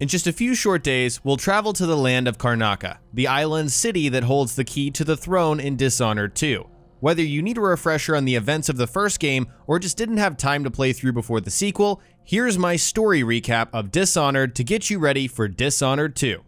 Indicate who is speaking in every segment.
Speaker 1: In just a few short days, we'll travel to the land of Karnaca, the island city that holds the key to the throne in Dishonored 2. Whether you need a refresher on the events of the first game or just didn't have time to play through before the sequel, here's my story recap of Dishonored to get you ready for Dishonored 2.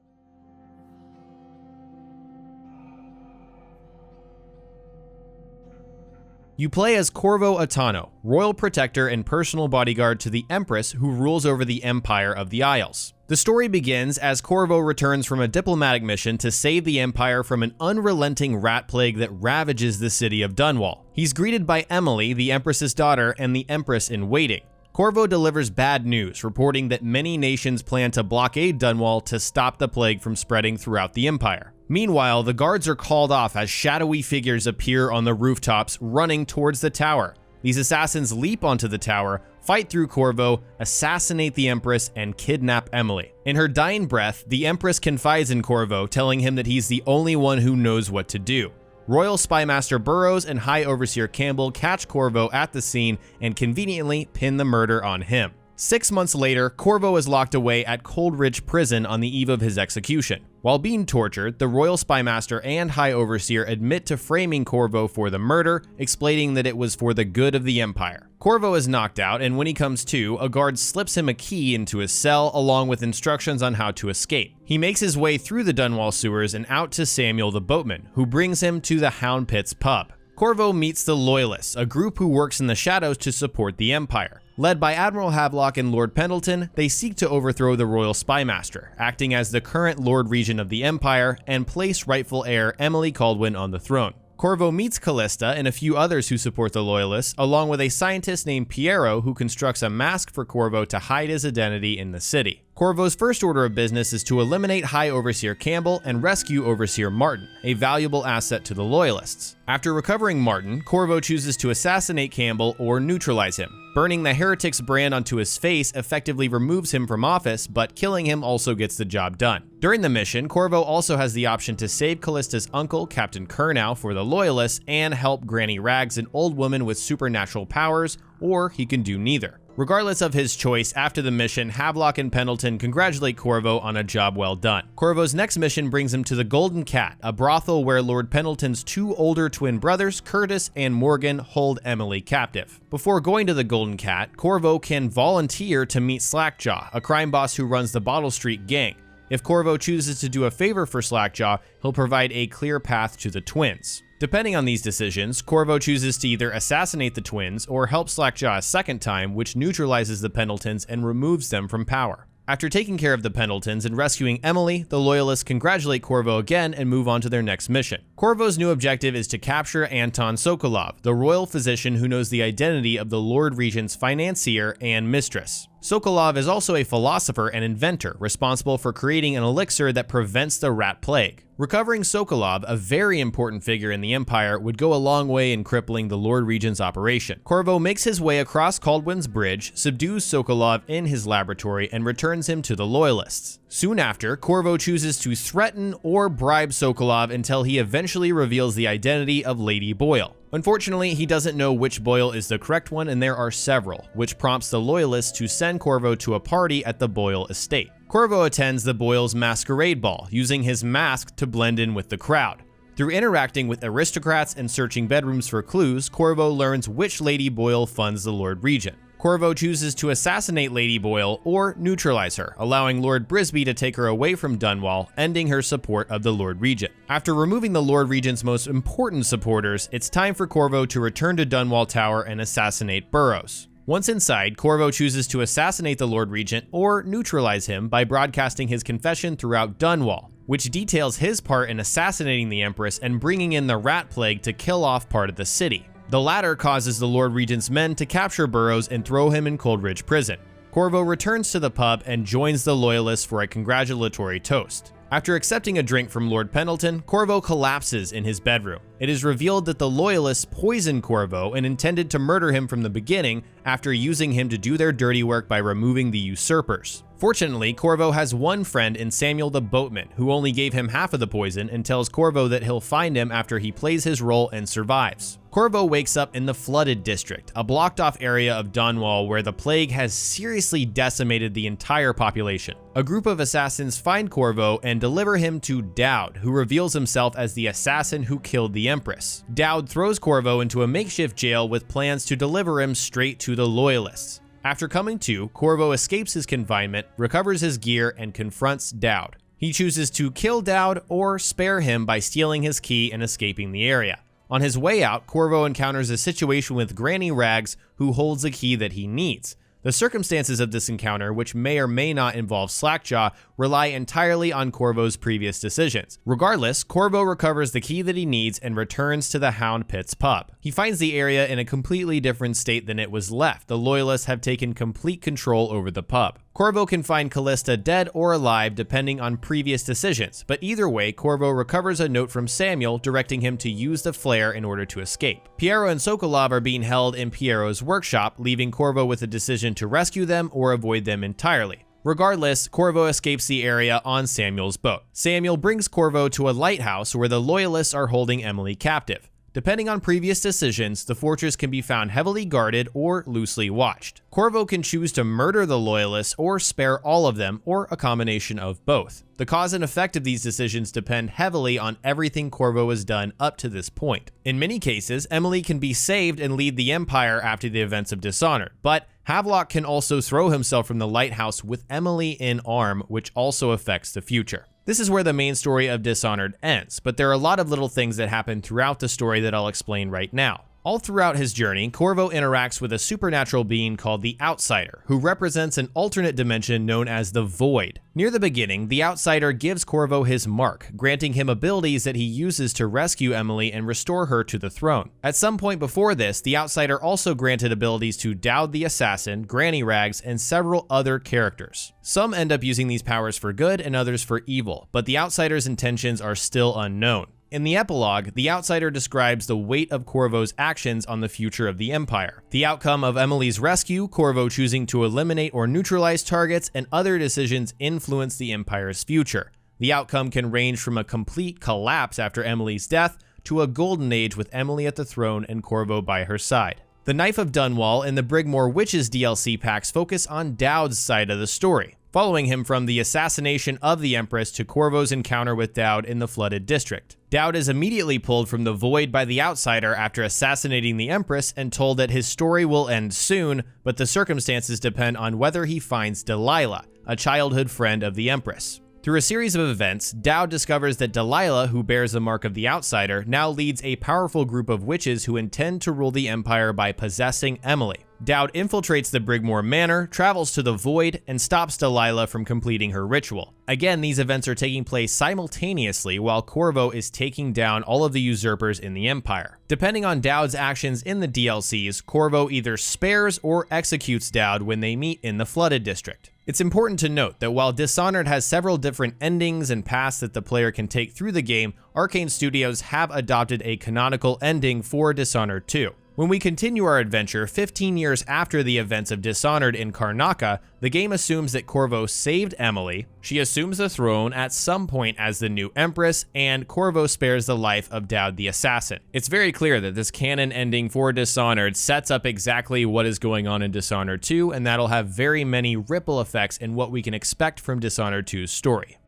Speaker 1: You play as Corvo Attano, royal protector and personal bodyguard to the Empress who rules over the Empire of the Isles. The story begins as Corvo returns from a diplomatic mission to save the Empire from an unrelenting rat plague that ravages the city of Dunwall. He's greeted by Emily, the Empress's daughter, and the Empress in waiting. Corvo delivers bad news, reporting that many nations plan to blockade Dunwall to stop the plague from spreading throughout the Empire. Meanwhile, the guards are called off as shadowy figures appear on the rooftops, running towards the tower. These assassins leap onto the tower, fight through Corvo, assassinate the Empress, and kidnap Emily. In her dying breath, the Empress confides in Corvo, telling him that he's the only one who knows what to do. Royal Spymaster Burroughs and High Overseer Campbell catch Corvo at the scene and conveniently pin the murder on him. 6 months later, Corvo is locked away at Coldridge Prison on the eve of his execution. While being tortured, the Royal Spymaster and High Overseer admit to framing Corvo for the murder, explaining that it was for the good of the Empire. Corvo is knocked out, and when he comes to, a guard slips him a key into his cell along with instructions on how to escape. He makes his way through the Dunwall sewers and out to Samuel the boatman, who brings him to the Hound Pits pub. Corvo meets the Loyalists, a group who works in the shadows to support the Empire. Led by Admiral Havelock and Lord Pendleton, they seek to overthrow the Royal Spymaster, acting as the current Lord Regent of the Empire, and place rightful heir Emily Kaldwin on the throne. Corvo meets Callista and a few others who support the Loyalists, along with a scientist named Piero who constructs a mask for Corvo to hide his identity in the city. Corvo's first order of business is to eliminate High Overseer Campbell and rescue Overseer Martin, a valuable asset to the Loyalists. After recovering Martin, Corvo chooses to assassinate Campbell or neutralize him. Burning the heretic's brand onto his face effectively removes him from office, but killing him also gets the job done. During the mission, Corvo also has the option to save Callista's uncle, Captain Kurnow, for the Loyalists and help Granny Rags, an old woman with supernatural powers, or he can do neither. Regardless of his choice, after the mission, Havelock and Pendleton congratulate Corvo on a job well done. Corvo's next mission brings him to the Golden Cat, a brothel where Lord Pendleton's two older twin brothers, Curtis and Morgan, hold Emily captive. Before going to the Golden Cat, Corvo can volunteer to meet Slackjaw, a crime boss who runs the Bottle Street gang. If Corvo chooses to do a favor for Slackjaw, he'll provide a clear path to the twins. Depending on these decisions, Corvo chooses to either assassinate the twins or help Slackjaw a second time, which neutralizes the Pendletons and removes them from power. After taking care of the Pendletons and rescuing Emily, the Loyalists congratulate Corvo again and move on to their next mission. Corvo's new objective is to capture Anton Sokolov, the royal physician who knows the identity of the Lord Regent's financier and mistress. Sokolov is also a philosopher and inventor, responsible for creating an elixir that prevents the rat plague. Recovering Sokolov, a very important figure in the Empire, would go a long way in crippling the Lord Regent's operation. Corvo makes his way across Caldwin's Bridge, subdues Sokolov in his laboratory, and returns him to the Loyalists. Soon after, Corvo chooses to threaten or bribe Sokolov until he eventually reveals the identity of Lady Boyle. Unfortunately, he doesn't know which Boyle is the correct one, and there are several, which prompts the Loyalists to send Corvo to a party at the Boyle estate. Corvo attends the Boyle's masquerade ball, using his mask to blend in with the crowd. Through interacting with aristocrats and searching bedrooms for clues, Corvo learns which Lady Boyle funds the Lord Regent. Corvo chooses to assassinate Lady Boyle or neutralize her, allowing Lord Brisby to take her away from Dunwall, ending her support of the Lord Regent. After removing the Lord Regent's most important supporters, it's time for Corvo to return to Dunwall Tower and assassinate Burroughs. Once inside, Corvo chooses to assassinate the Lord Regent or neutralize him by broadcasting his confession throughout Dunwall, which details his part in assassinating the Empress and bringing in the rat plague to kill off part of the city. The latter causes the Lord Regent's men to capture Burroughs and throw him in Coldridge Prison. Corvo returns to the pub and joins the Loyalists for a congratulatory toast. After accepting a drink from Lord Pendleton, Corvo collapses in his bedroom. It is revealed that the Loyalists poisoned Corvo and intended to murder him from the beginning after using him to do their dirty work by removing the usurpers. Fortunately, Corvo has one friend in Samuel the Boatman, who only gave him half of the poison and tells Corvo that he'll find him after he plays his role and survives. Corvo wakes up in the Flooded District, a blocked-off area of Dunwall where the plague has seriously decimated the entire population. A group of assassins find Corvo and deliver him to Daud, who reveals himself as the assassin who killed the Empress. Daud throws Corvo into a makeshift jail with plans to deliver him straight to the Loyalists. After coming to, Corvo escapes his confinement, recovers his gear, and confronts Daud. He chooses to kill Daud or spare him by stealing his key and escaping the area. On his way out, Corvo encounters a situation with Granny Rags, who holds a key that he needs. The circumstances of this encounter, which may or may not involve Slackjaw, rely entirely on Corvo's previous decisions. Regardless, Corvo recovers the key that he needs and returns to the Hound Pit's pub. He finds the area in a completely different state than it was left. The Loyalists have taken complete control over the pub. Corvo can find Callista dead or alive depending on previous decisions, but either way, Corvo recovers a note from Samuel directing him to use the flare in order to escape. Piero and Sokolov are being held in Piero's workshop, leaving Corvo with a decision to rescue them or avoid them entirely. Regardless, Corvo escapes the area on Samuel's boat. Samuel brings Corvo to a lighthouse where the Loyalists are holding Emily captive. Depending on previous decisions, the fortress can be found heavily guarded or loosely watched. Corvo can choose to murder the Loyalists or spare all of them, or a combination of both. The cause and effect of these decisions depend heavily on everything Corvo has done up to this point. In many cases, Emily can be saved and lead the Empire after the events of Dishonored, but Havelock can also throw himself from the lighthouse with Emily in arm, which also affects the future. This is where the main story of Dishonored ends, but there are a lot of little things that happen throughout the story that I'll explain right now. All throughout his journey, Corvo interacts with a supernatural being called the Outsider, who represents an alternate dimension known as the Void. Near the beginning, the Outsider gives Corvo his mark, granting him abilities that he uses to rescue Emily and restore her to the throne. At some point before this, the Outsider also granted abilities to Daud the Assassin, Granny Rags, and several other characters. Some end up using these powers for good and others for evil, but the Outsider's intentions are still unknown. In the epilogue, the Outsider describes the weight of Corvo's actions on the future of the Empire. The outcome of Emily's rescue, Corvo choosing to eliminate or neutralize targets, and other decisions influence the Empire's future. The outcome can range from a complete collapse after Emily's death to a golden age with Emily at the throne and Corvo by her side. The Knife of Dunwall and the Brigmore Witches DLC packs focus on Daud's side of the story, following him from the assassination of the Empress to Corvo's encounter with Daud in the Flooded District. Daud is immediately pulled from the Void by the Outsider after assassinating the Empress and told that his story will end soon, but the circumstances depend on whether he finds Delilah, a childhood friend of the Empress. Through a series of events, Daud discovers that Delilah, who bears the mark of the Outsider, now leads a powerful group of witches who intend to rule the Empire by possessing Emily. Daud infiltrates the Brigmore Manor, travels to the Void, and stops Delilah from completing her ritual. Again, these events are taking place simultaneously while Corvo is taking down all of the usurpers in the Empire. Depending on Daud's actions in the DLCs, Corvo either spares or executes Daud when they meet in the Flooded District. It's important to note that while Dishonored has several different endings and paths that the player can take through the game, Arcane Studios have adopted a canonical ending for Dishonored 2. When we continue our adventure 15 years after the events of Dishonored in Karnaca, the game assumes that Corvo saved Emily, she assumes the throne at some point as the new Empress, and Corvo spares the life of Daud the Assassin. It's very clear that this canon ending for Dishonored sets up exactly what is going on in Dishonored 2, and that'll have very many ripple effects in what we can expect from Dishonored 2's story.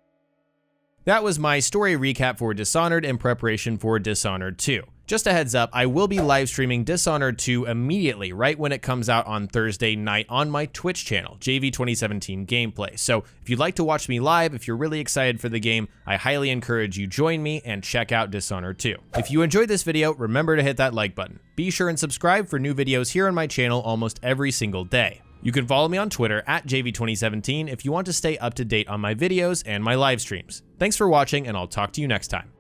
Speaker 1: That was my story recap for Dishonored in preparation for Dishonored 2. Just a heads up, I will be live streaming Dishonored 2 immediately, right when it comes out on Thursday night on my Twitch channel, JV2017 Gameplay. So if you'd like to watch me live, if you're really excited for the game, I highly encourage you join me and check out Dishonored 2. If you enjoyed this video, remember to hit that like button. Be sure and subscribe for new videos here on my channel almost every single day. You can follow me on Twitter at JV2017 if you want to stay up to date on my videos and my live streams. Thanks for watching, and I'll talk to you next time.